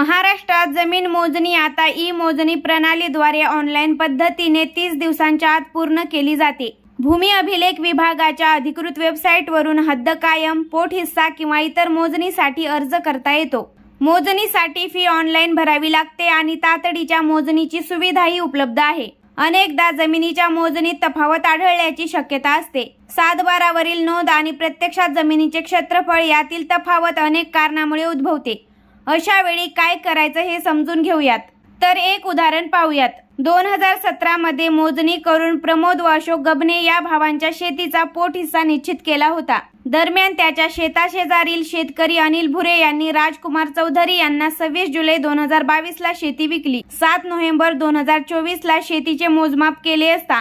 महाराष्ट्रात जमीन मोजणी आता ई-मोजणी प्रणालीद्वारे ऑनलाईन पद्धतीने 30 दिवसांच्या आत पूर्ण केली जाते. भूमी अभिलेख विभागाच्या अधिकृत वेबसाईटवरून हद्द कायम, पोट हिस्सा किंवा इतर मोजणीसाठी अर्ज करता येतो. मोजणीसाठी फी ऑनलाईन भरावी लागते आणि तातडीच्या मोजणीची सुविधाही उपलब्ध आहे. अनेकदा जमिनीच्या मोजणीत तफावत आढळण्याची शक्यता असते. 7/12 नोंद आणि प्रत्यक्षात जमिनीचे क्षेत्रफळ यातील तफावत अनेक कारणामुळे उद्भवते. अशा वेळी काय करायचं हे समजून घेऊयात. तर एक उदाहरण पाहूयात. 2017 मध्ये मोजणी करून प्रमोद व अशोक गबने या भावांच्या शेतीचा पोट हिस्सा निश्चित केला होता. दरम्यान त्याच्या शेताशेजारील शेतकरी अनिल भुरे यांनी राजकुमार चौधरी यांना 26 जुलै 2022 ला शेती विकली. 7 नोव्हेंबर 2024 ला शेतीचे मोजमाप केले असता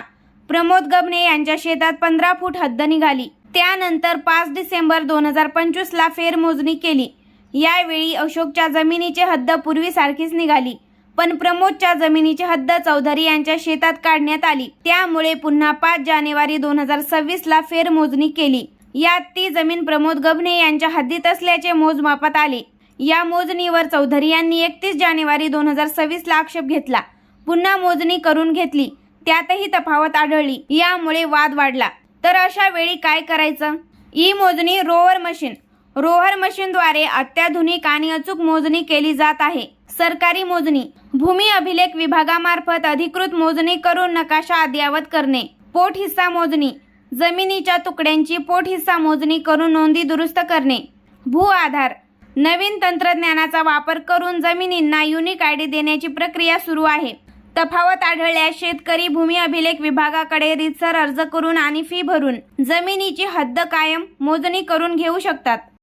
प्रमोद गबने यांच्या शेतात 15 फूट हद्द निघाली. त्यानंतर 5 डिसेंबर 2025 ला फेरमोजणी केली. यावेळी अशोकच्या जमिनीची हद्द पूर्वीसारखीच निघाली, पण प्रमोदच्या जमिनीची हद्द चौधरी यांच्या शेतात काढण्यात आली. त्यामुळे पुन्हा 5 जानेवारी 2026 ला फेरमोजणी केली. यात ती जमीन प्रमोद गबने यांच्या हद्दीत असल्याचे मोजमापात आले. या मोजणीवर चौधरी यांनी 31 जानेवारी 2026 ला आक्षेप घेतला. पुन्हा मोजणी करून घेतली, त्यातही तफावत आढळली. यामुळे वाद वाढला. तर अशा वेळी काय करायचं? ई-मोजणी रोव्हर मशीनद्वारे अत्याधुनिक आणि अचूक मोजणी केली जात आहे. सरकारी मोजणी भूमी अभिलेख विभागामार्फत अधिकृत मोजणी करून नकाशा अद्ययावत करणे. पोट हिस्सा मोजणी जमिनीच्या तुकड्यांची पोट हिस्सा मोजणी करून नोंदी दुरुस्त करणे. भू आधार नवीन तंत्रज्ञानाचा वापर करून जमिनींना युनिक आयडी देण्याची प्रक्रिया सुरू आहे. तफावत आढळल्यास शेतकरी भूमी अभिलेख विभागाकडे रीतसर अर्ज करून आणि फी भरून जमिनीची हद्द कायम मोजणी करून घेऊ शकतात.